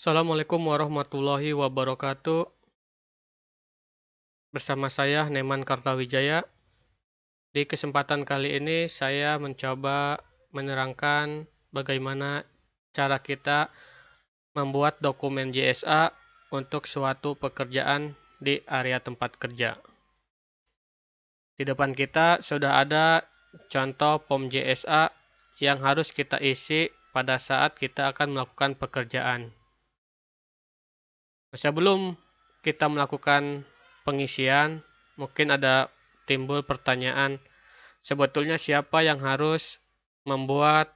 Assalamualaikum warahmatullahi wabarakatuh. Bersama saya Neman Kartawijaya. Di kesempatan kali ini saya mencoba menerangkan bagaimana cara kita membuat dokumen JSA untuk suatu pekerjaan di area tempat kerja. Di depan kita sudah ada contoh form JSA yang harus kita isi pada saat kita akan melakukan pekerjaan. Sebelum kita melakukan pengisian, mungkin ada timbul pertanyaan, sebetulnya siapa yang harus membuat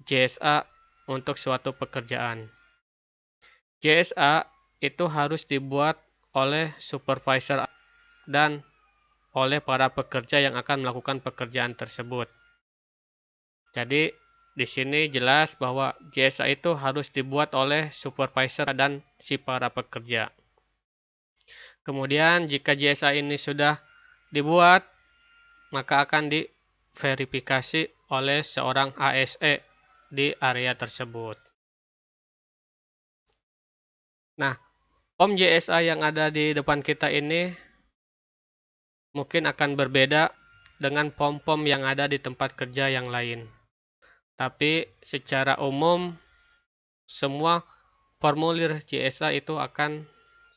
JSA untuk suatu pekerjaan? JSA itu harus dibuat oleh supervisor dan oleh para pekerja yang akan melakukan pekerjaan tersebut. Jadi, di sini jelas bahwa JSA itu harus dibuat oleh supervisor dan si para pekerja. Kemudian jika JSA ini sudah dibuat, maka akan diverifikasi oleh seorang ASE di area tersebut. Nah, form JSA yang ada di depan kita ini mungkin akan berbeda dengan form-form yang ada di tempat kerja yang lain. Tapi secara umum, semua formulir JSA itu akan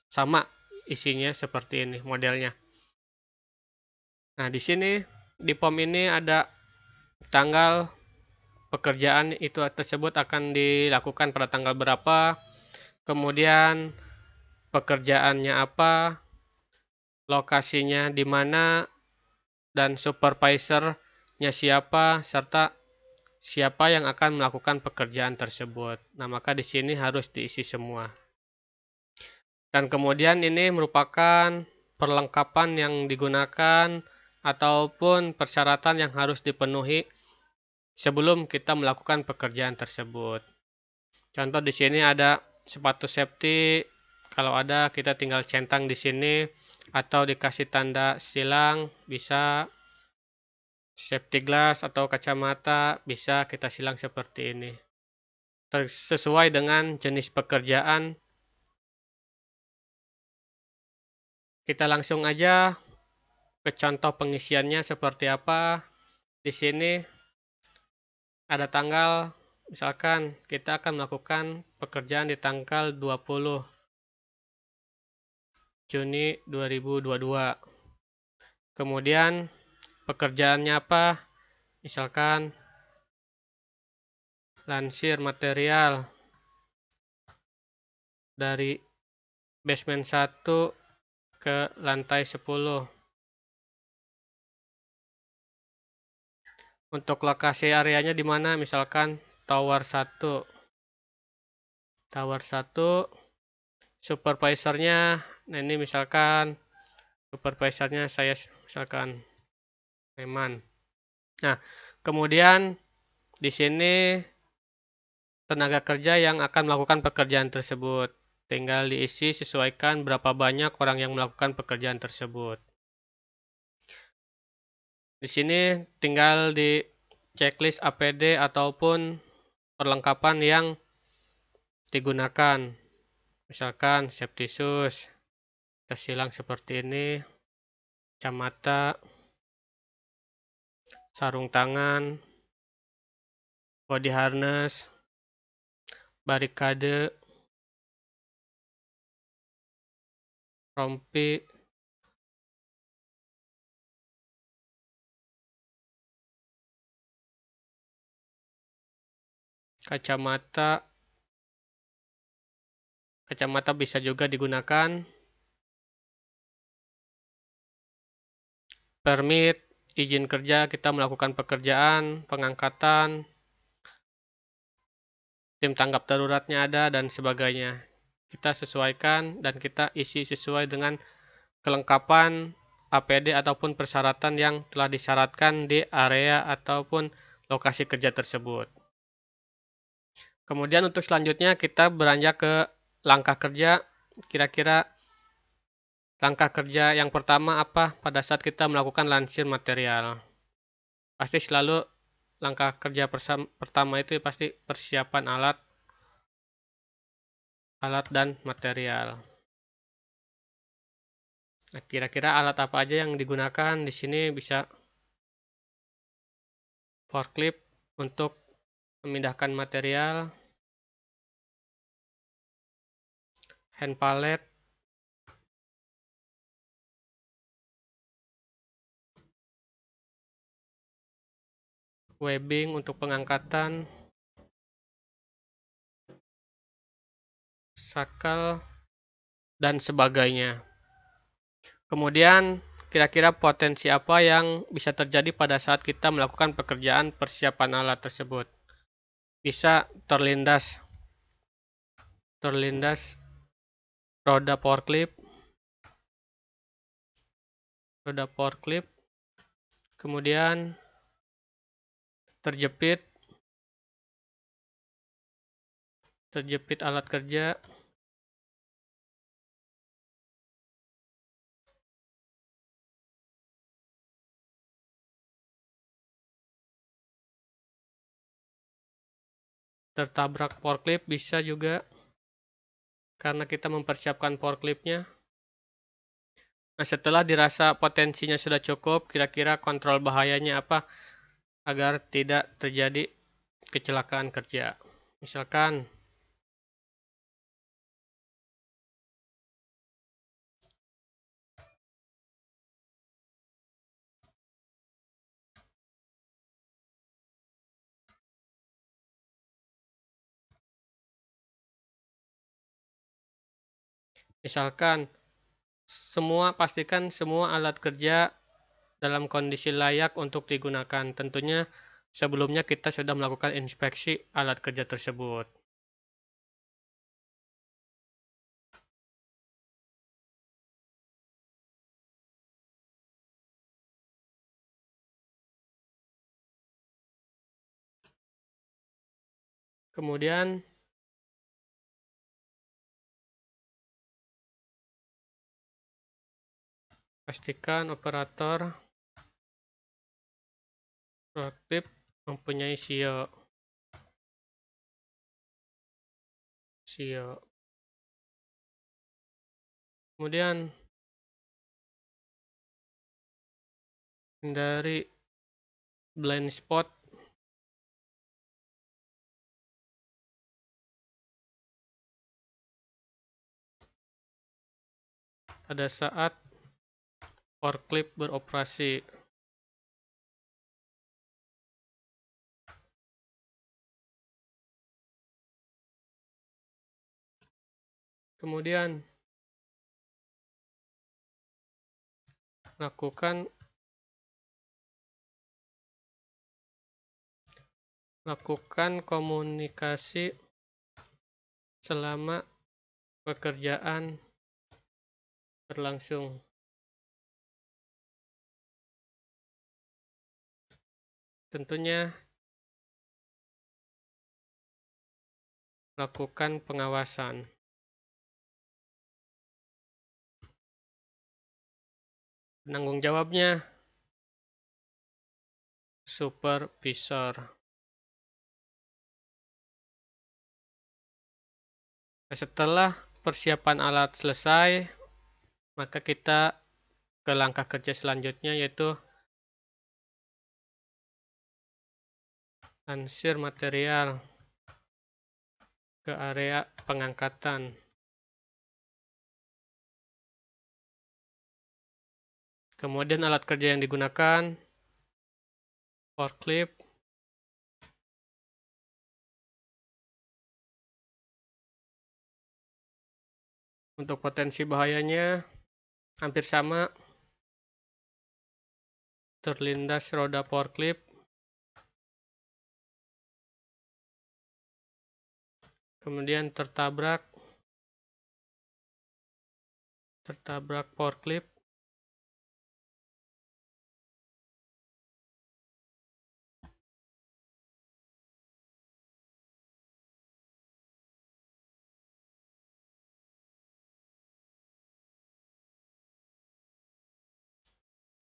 sama isinya seperti ini modelnya. Nah, di sini di form ini ada tanggal pekerjaan itu tersebut akan dilakukan pada tanggal berapa, kemudian pekerjaannya apa, lokasinya di mana, dan supervisornya siapa, serta siapa yang akan melakukan pekerjaan tersebut. Nah, maka di sini harus diisi semua. Dan kemudian ini merupakan perlengkapan yang digunakan ataupun persyaratan yang harus dipenuhi sebelum kita melakukan pekerjaan tersebut. Contoh di sini ada sepatu safety, kalau ada kita tinggal centang di sini atau dikasih tanda silang, bisa safety glass atau kacamata, bisa kita silang seperti ini. Sesuai dengan jenis pekerjaan, kita langsung aja ke contoh pengisiannya seperti apa. Di sini ada tanggal, misalkan kita akan melakukan pekerjaan di tanggal 20 Juni 2022. Kemudian pekerjaannya apa? Misalkan lansir material dari basement 1 ke lantai 10. Untuk lokasi areanya di mana? Misalkan tower 1. Tower 1, supervisornya, nah ini misalkan supervisornya saya misalkan Neman. Nah, kemudian di sini tenaga kerja yang akan melakukan pekerjaan tersebut. Tinggal diisi sesuaikan berapa banyak orang yang melakukan pekerjaan tersebut. Di sini tinggal di checklist APD ataupun perlengkapan yang digunakan. Misalkan safety shoes, kita silang seperti ini, kacamata, sarung tangan, body harness, barikade, rompi, kacamata bisa juga digunakan, permit, izin kerja, kita melakukan pekerjaan, pengangkatan, tim tanggap daruratnya ada, dan sebagainya. Kita sesuaikan dan kita isi sesuai dengan kelengkapan APD ataupun persyaratan yang telah disyaratkan di area ataupun lokasi kerja tersebut. Kemudian untuk selanjutnya kita beranjak ke langkah kerja. Kira-kira langkah kerja yang pertama apa pada saat kita melakukan lansir material? Pasti selalu langkah kerja pertama itu pasti persiapan alat alat dan material. Nah, kira-kira alat apa aja yang digunakan di sini? Bisa forklift untuk memindahkan material, hand pallet, webbing untuk pengangkatan, shackle, dan sebagainya. Kemudian, kira-kira potensi apa yang bisa terjadi pada saat kita melakukan pekerjaan persiapan alat tersebut? Bisa terlindas roda forklift, kemudian terjepit alat kerja, tertabrak forklift bisa juga karena kita mempersiapkan forkliftnya. Nah, setelah dirasa potensinya sudah cukup, kira-kira kontrol bahayanya apa agar tidak terjadi kecelakaan kerja. Misalkan pastikan semua alat kerja dalam kondisi layak untuk digunakan. Tentunya sebelumnya kita sudah melakukan inspeksi alat kerja tersebut. Kemudian pastikan operator forklift mempunyai SIO. Kemudian hindari blind spot pada saat forklift beroperasi. Kemudian lakukan komunikasi selama pekerjaan berlangsung. Tentunya lakukan pengawasan. Penanggung jawabnya supervisor. Setelah persiapan alat selesai, maka kita ke langkah kerja selanjutnya, yaitu lansir material ke area pengangkatan. Kemudian alat kerja yang digunakan, forklift, untuk potensi bahayanya hampir sama, terlindas roda forklift, kemudian tertabrak forklift,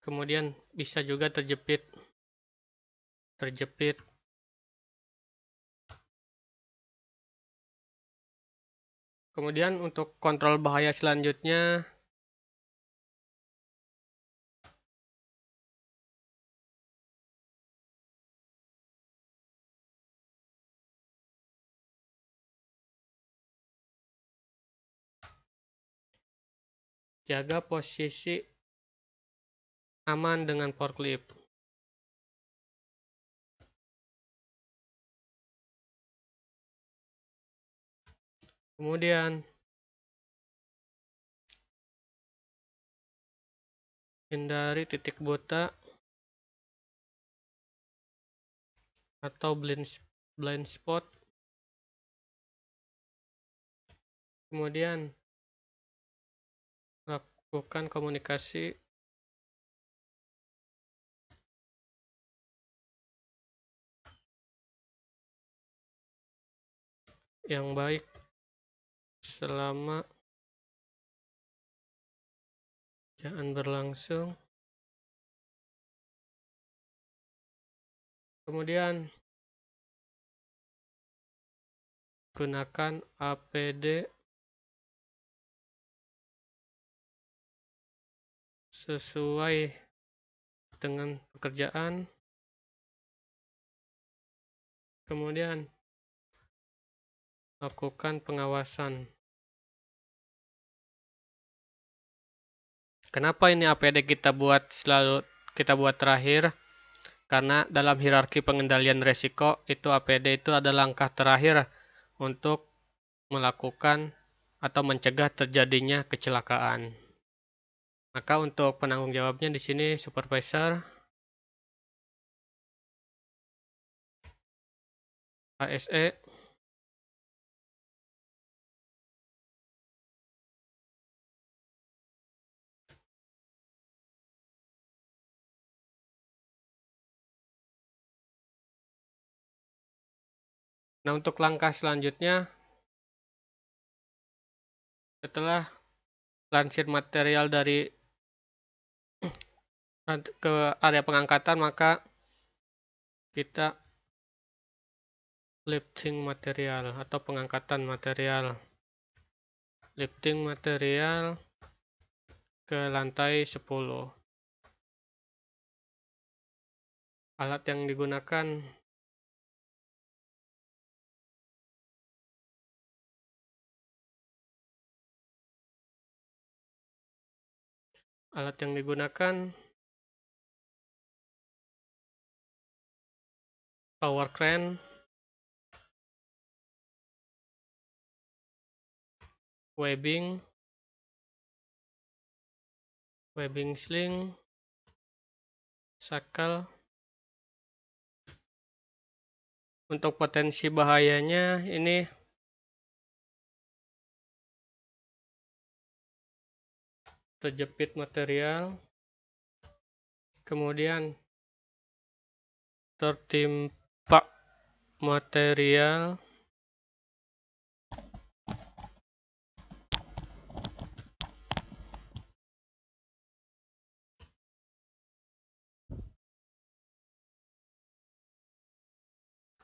kemudian bisa juga terjepit Kemudian untuk kontrol bahaya selanjutnya, jaga posisi aman dengan forklift. Kemudian, hindari titik buta atau blind spot. Kemudian, lakukan komunikasi yang baik selama pekerjaan berlangsung. Kemudian, gunakan APD sesuai dengan pekerjaan. Kemudian, lakukan pengawasan. Kenapa ini APD kita buat terakhir? Karena dalam hierarki pengendalian risiko, itu APD itu ada langkah terakhir untuk melakukan atau mencegah terjadinya kecelakaan. Maka untuk penanggung jawabnya di sini supervisor, ASE. Nah, untuk langkah selanjutnya, setelah lansir material dari ke area pengangkatan, maka kita lifting material atau pengangkatan material. Lifting material ke lantai 10. Alat yang digunakan tower crane, webbing sling, shackle. Untuk potensi bahayanya ini terjepit material, kemudian tertimpa material,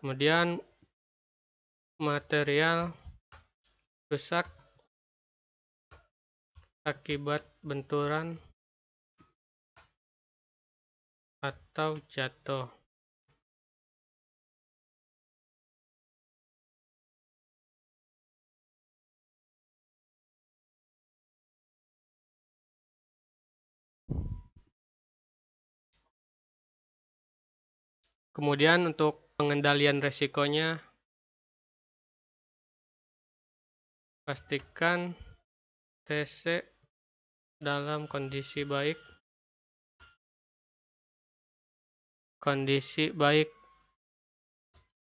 kemudian material rusak akibat benturan atau jatuh. Kemudian untuk pengendalian resikonya, pastikan TC dalam kondisi baik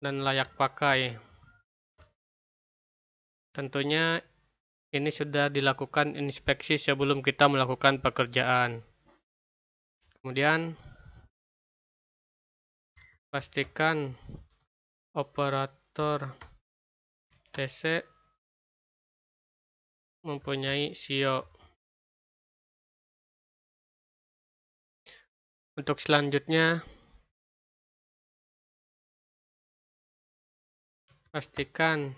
dan layak pakai. Tentunya ini sudah dilakukan inspeksi sebelum kita melakukan pekerjaan. Kemudian pastikan operator TC mempunyai SIO. Untuk selanjutnya, pastikan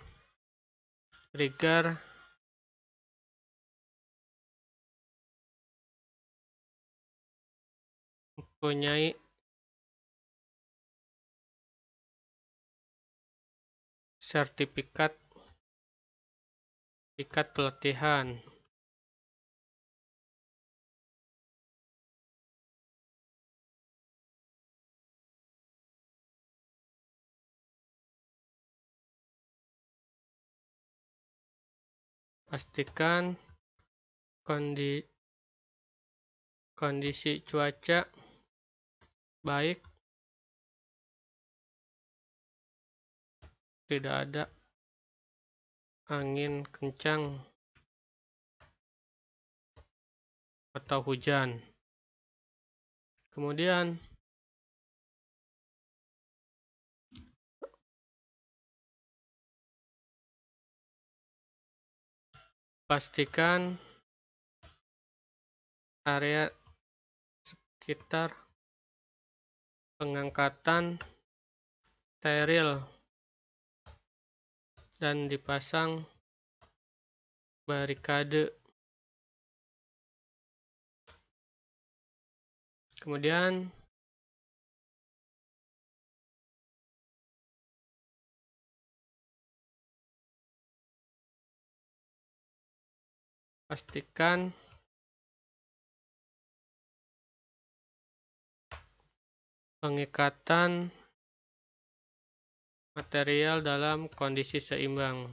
trigger mempunyai sertifikat pelatihan. Pastikan kondisi cuaca baik, tidak ada angin kencang atau hujan. Kemudian pastikan area sekitar pengangkatan steril dan dipasang barikade. Kemudian pastikan pengikatan material dalam kondisi seimbang.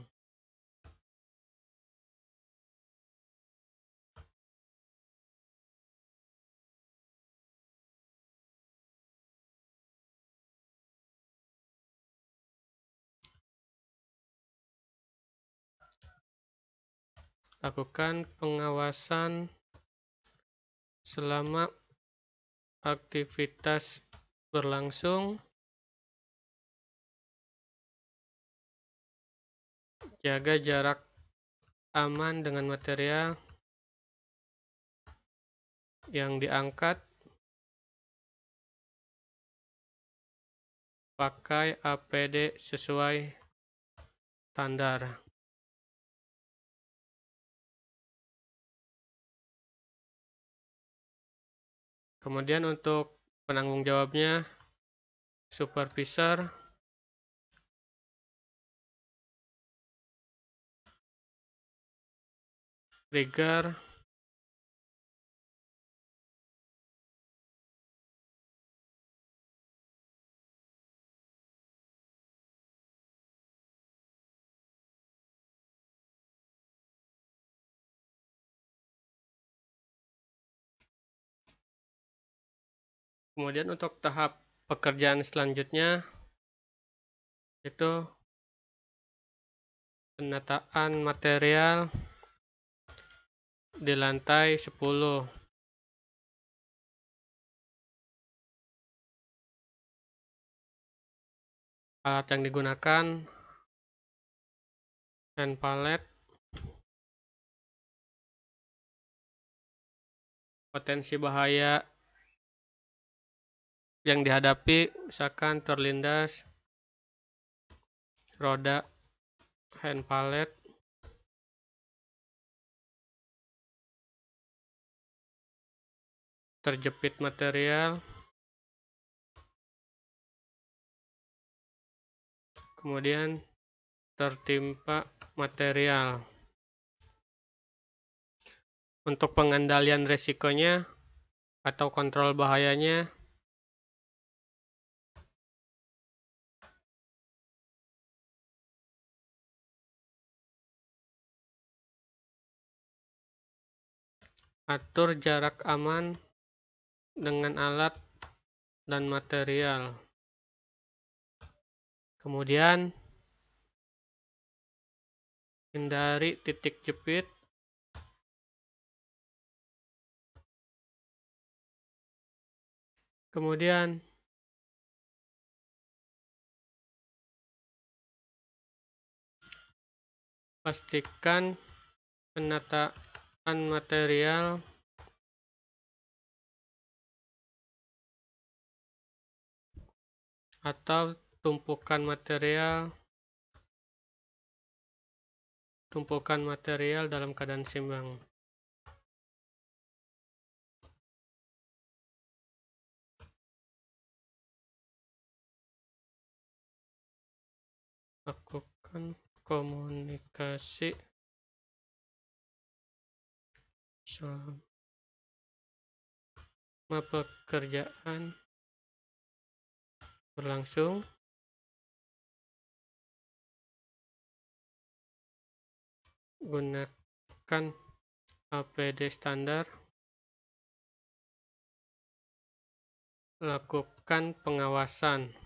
Lakukan pengawasan selama aktivitas berlangsung. Jaga jarak aman dengan material yang diangkat. Pakai APD sesuai standar. Kemudian untuk penanggung jawabnya, supervisor, rigger, kemudian untuk tahap pekerjaan selanjutnya itu penataan material di lantai 10. Alat yang digunakan hand pallet, potensi bahaya yang dihadapi misalkan terlindas roda hand pallet, terjepit material, kemudian tertimpa material. Untuk pengendalian risikonya atau kontrol bahayanya, atur jarak aman dengan alat dan material. Kemudian hindari titik jepit. Kemudian pastikan penataan material atau tumpukan material dalam keadaan seimbang. lakukan komunikasi selama pekerjaan berlangsung. Gunakan APD standar. Lakukan pengawasan.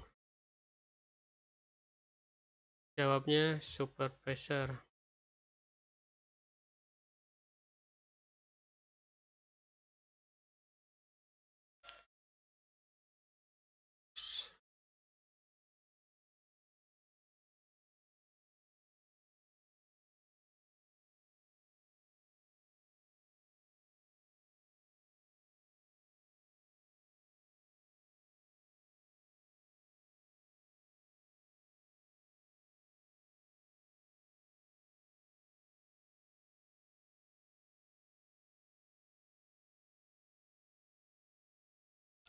Jawabnya supervisor.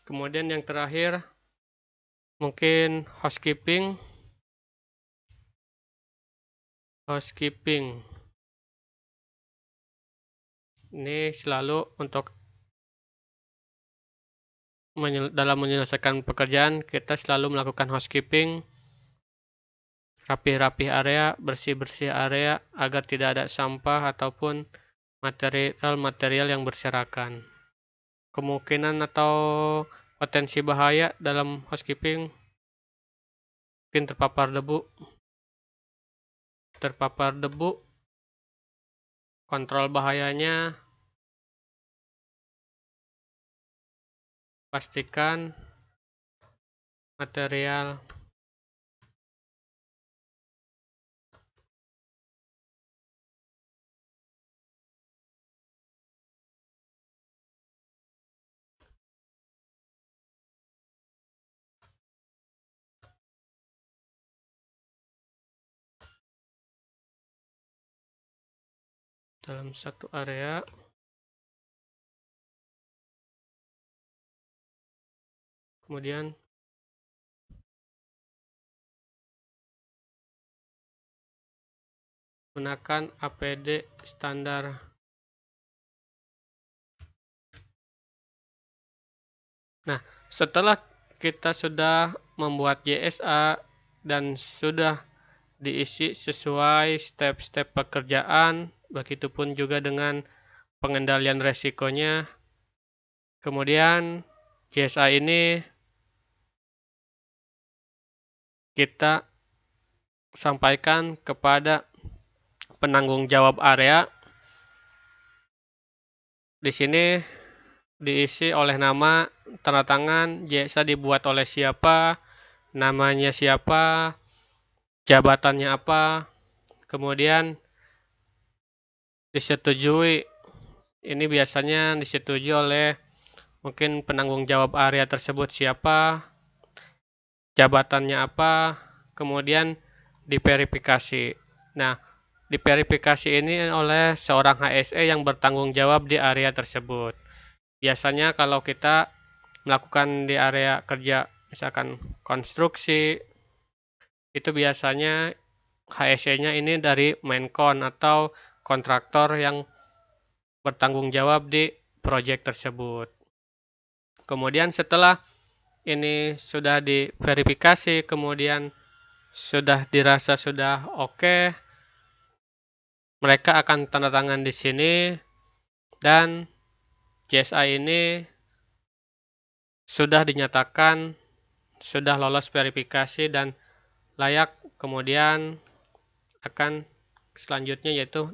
Kemudian yang terakhir, mungkin housekeeping. Ini selalu untuk dalam menyelesaikan pekerjaan, kita selalu melakukan housekeeping, rapih-rapih area, bersih-bersih area, agar tidak ada sampah ataupun material-material yang berserakan. Kemungkinan atau potensi bahaya dalam housekeeping, mungkin terpapar debu, kontrol bahayanya, pastikan material dalam satu area. Kemudian gunakan APD standar. Nah, setelah kita sudah membuat JSA dan sudah diisi sesuai step-step pekerjaan, begitupun juga dengan pengendalian resikonya. Kemudian JSA ini kita sampaikan kepada penanggung jawab area. Di sini diisi oleh nama, tanda tangan, JSA dibuat oleh siapa, namanya siapa, jabatannya apa, kemudian disetujui. Ini biasanya disetujui oleh mungkin penanggung jawab area tersebut siapa, jabatannya apa, kemudian diverifikasi. Nah, diverifikasi ini oleh seorang HSE yang bertanggung jawab di area tersebut. Biasanya kalau kita melakukan di area kerja, misalkan konstruksi, itu biasanya HSE-nya ini dari Maincon atau kontraktor yang bertanggung jawab di proyek tersebut. Kemudian setelah ini sudah diverifikasi, kemudian sudah dirasa sudah oke, mereka akan tanda tangan di sini, dan JSA ini sudah dinyatakan sudah lolos verifikasi dan layak. Kemudian akan selanjutnya yaitu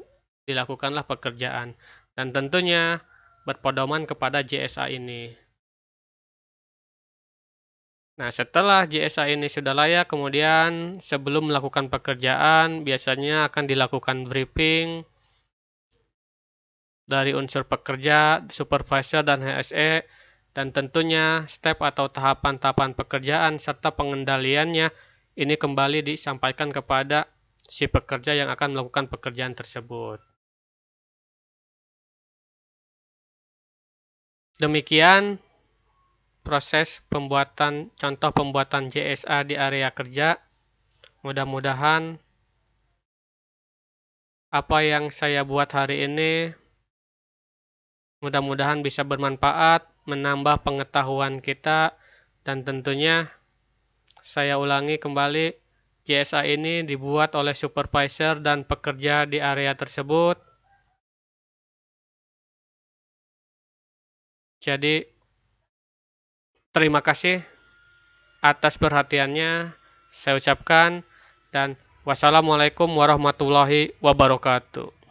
dilakukanlah pekerjaan, dan tentunya berpedoman kepada JSA ini. Nah, setelah JSA ini sudah layak, kemudian sebelum melakukan pekerjaan, biasanya akan dilakukan briefing dari unsur pekerja, supervisor, dan HSE, dan tentunya step atau tahapan-tahapan pekerjaan serta pengendaliannya ini kembali disampaikan kepada si pekerja yang akan melakukan pekerjaan tersebut. Demikian proses contoh pembuatan JSA di area kerja. Mudah-mudahan apa yang saya buat hari ini mudah-mudahan bisa bermanfaat, menambah pengetahuan kita, dan tentunya saya ulangi kembali, JSA ini dibuat oleh supervisor dan pekerja di area tersebut. Jadi, terima kasih atas perhatiannya. Saya ucapkan, dan wassalamualaikum warahmatullahi wabarakatuh.